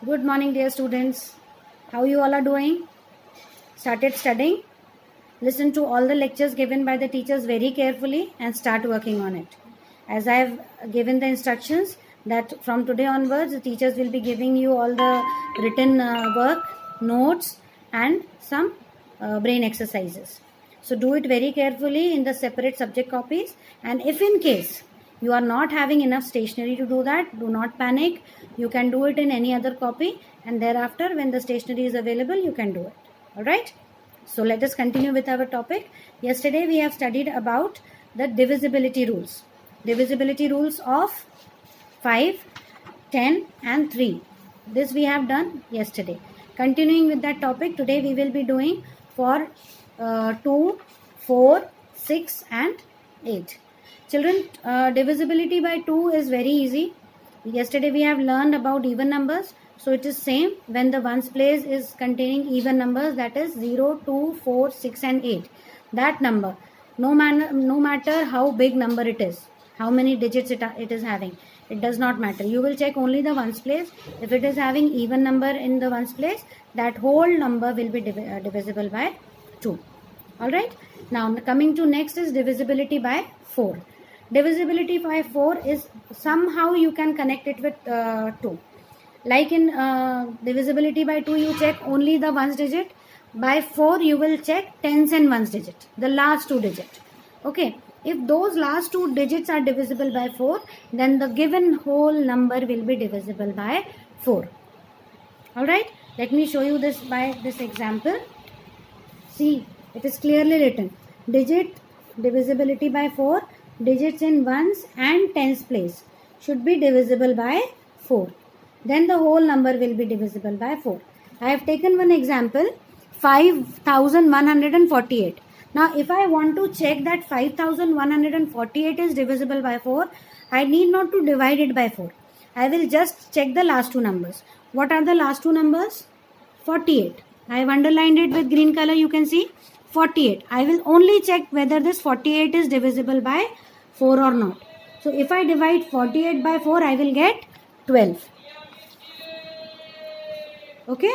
Good morning, dear students. How you all are doing? Started studying? Listen to all the lectures given by the teachers very carefully and start working on it. As I have given the instructions that from today onwards, the teachers will be giving you all the written work, notes, and some brain exercises. So do it very carefully in the separate subject copies. And if in case you are not having enough stationery to do that, do not panic. You can do it in any other copy, and thereafter when the stationery is available, you can do it. All right. So let us continue with our topic. Yesterday we have studied about the divisibility rules. Divisibility rules of 5, 10 and 3. This we have done yesterday. Continuing with that topic, today we will be doing for 2, 4, 6 and 8. Children, divisibility by 2 is very easy. Yesterday we have learned about even numbers. So it is same when the ones place is containing even numbers, that is 0, 2, 4, 6 and 8. That number, no matter how big number it is, how many digits it is having, it does not matter. You will check only the ones place. If it is having even number in the ones place, that whole number will be divisible by 2. Alright. Now coming to next is divisibility by 4. Divisibility by 4 is somehow you can connect it with 2. Like in divisibility by 2, you check only the ones digit. By 4, you will check tens and ones digit, the last 2 digit. Okay. If those last 2 digits are divisible by 4, then the given whole number will be divisible by 4. Alright. Let me show you this by this example. See, it is clearly written. Divisibility by 4. Digits in ones and tens place should be divisible by 4. Then the whole number will be divisible by 4. I have taken one example, 5148. Now, if I want to check that 5148 is divisible by 4, I need not to divide it by 4. I will just check the last 2 numbers. What are the last 2 numbers? 48. I have underlined it with green color. You can see 48. I will only check whether this 48 is divisible by 4 or not. So, if I divide 48 by 4, I will get 12. Okay.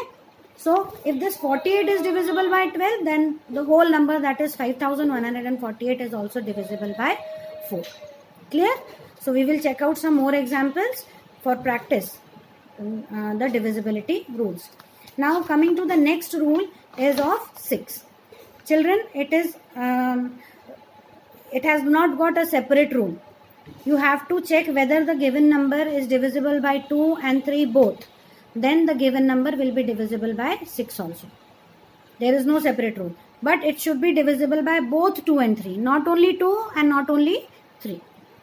So, if this 48 is divisible by 12, then the whole number, that is 5148, is also divisible by 4. Clear? So, we will check out some more examples for practice the divisibility rules. Now, coming to the next rule is of 6. Children, it has not got a separate rule. You have to check whether the given number is divisible by 2 and 3 both. Then the given number will be divisible by 6 also. There is no separate rule. But it should be divisible by both 2 and 3. Not only 2 and not only 3.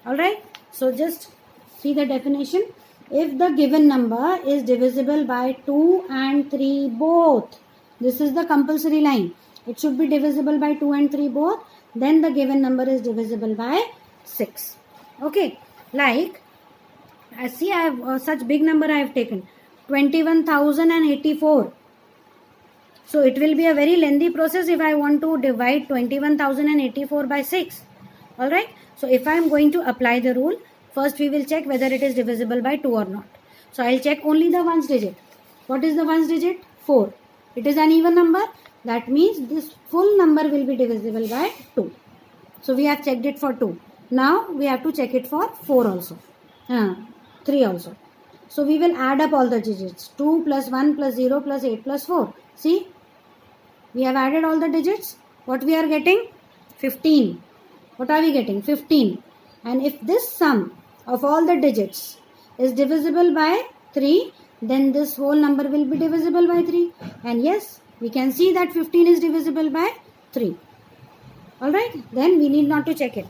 Alright. So just see the definition. If the given number is divisible by 2 and 3 both. This is the compulsory line. It should be divisible by 2 and 3 both. Then the given number is divisible by 6. Okay. Like, I see I have such big number I have taken. 21,084. So it will be a very lengthy process if I want to divide 21,084 by 6. Alright. So if I am going to apply the rule, first we will check whether it is divisible by 2 or not. So I will check only the ones digit. What is the ones digit? 4. It is an even number. That means this full number will be divisible by 2. So we have checked it for 2. Now we have to check it for 4 also. 3 also. So we will add up all the digits. 2 plus 1 plus 0 plus 8 plus 4. See, we have added all the digits. What we are getting? 15. What are we getting? 15. And if this sum of all the digits is divisible by 3, then this whole number will be divisible by 3. And yes, we can see that 15 is divisible by 3. Alright, then we need not to check it.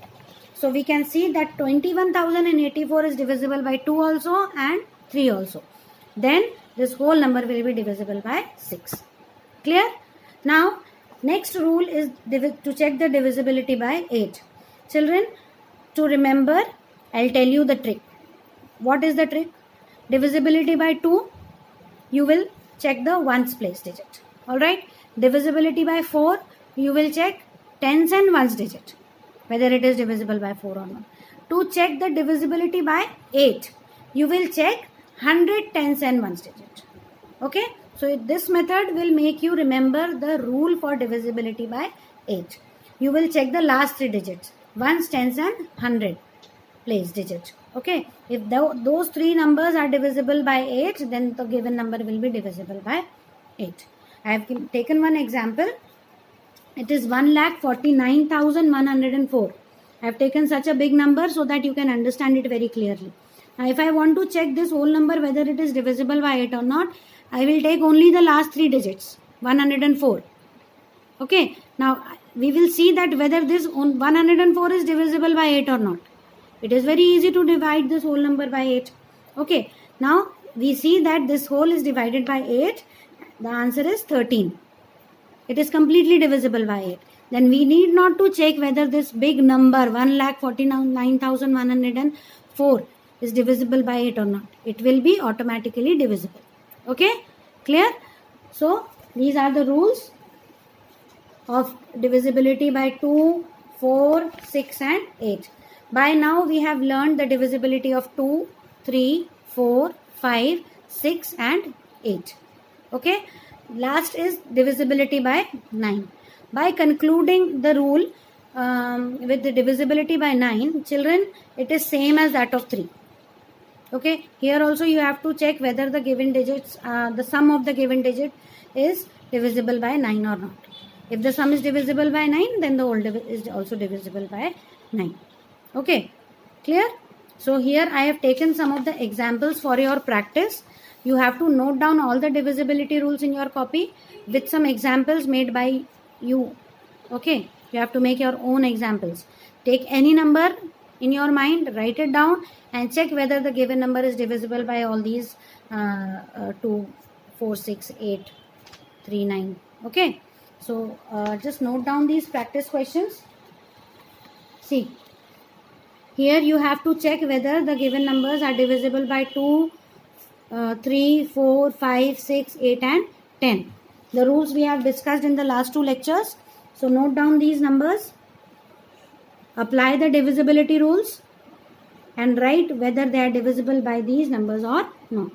So we can see that 21,084 is divisible by 2 also and 3 also. Then this whole number will be divisible by 6. Clear? Now, next rule is to check the divisibility by 8. Children, to remember, I'll tell you the trick. What is the trick? Divisibility by 2, you will check the ones place digit. Alright? Divisibility by 4, you will check tens and ones digit, whether it is divisible by 4 or not. To check the divisibility by 8, you will check 100 tens and ones digit. Okay, so this method will make you remember the rule for divisibility by 8. You will check the last 3 digits, ones, tens and 100 place digit. Okay, if those 3 numbers are divisible by 8, then the given number will be divisible by 8. I have taken one example. It is 1,49,104. I have taken such a big number so that you can understand it very clearly. Now, if I want to check this whole number whether it is divisible by 8 or not, I will take only the last 3 digits, 104. Okay, now we will see that whether this 104 is divisible by 8 or not. It is very easy to divide this whole number by 8. Okay, now we see that this whole is divided by 8. The answer is 13. It is completely divisible by 8. Then we need not to check whether this big number 1,49,104 is divisible by 8 or not. It will be automatically divisible. Okay, clear? So these are the rules of divisibility by 2, 4, 6 and 8. By now we have learned the divisibility of 2, 3, 4, 5, 6 and 8. Okay, last is divisibility by 9. By concluding the rule with the divisibility by 9, children, it is same as that of 3. Okay, here also you have to check whether the given digits, the sum of the given digit is divisible by 9 or not. If the sum is divisible by 9, then the whole is also divisible by 9. Okay, clear? So here I have taken some of the examples for your practice. You have to note down all the divisibility rules in your copy with some examples made by you. Okay, you have to make your own examples. Take any number in your mind, write it down and check whether the given number is divisible by all these 2, 4, 6, 8, 3, 9. Okay, so just note down these practice questions. See, here you have to check whether the given numbers are divisible by 2, 3, 4, 5, 6, 8 and 10. The rules we have discussed in the last 2 lectures. So note down these numbers, apply the divisibility rules and write whether they are divisible by these numbers or not.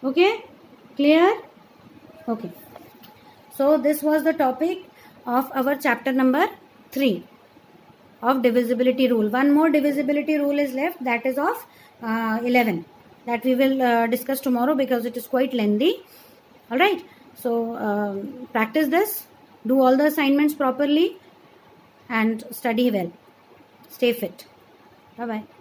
Okay, clear? Okay. So this was the topic of our chapter number 3 of divisibility rule. One more divisibility rule is left, that is of 11, that we will discuss tomorrow because it is quite lengthy. Alright, so practice this, do all the assignments properly and study well. Stay fit. Bye bye.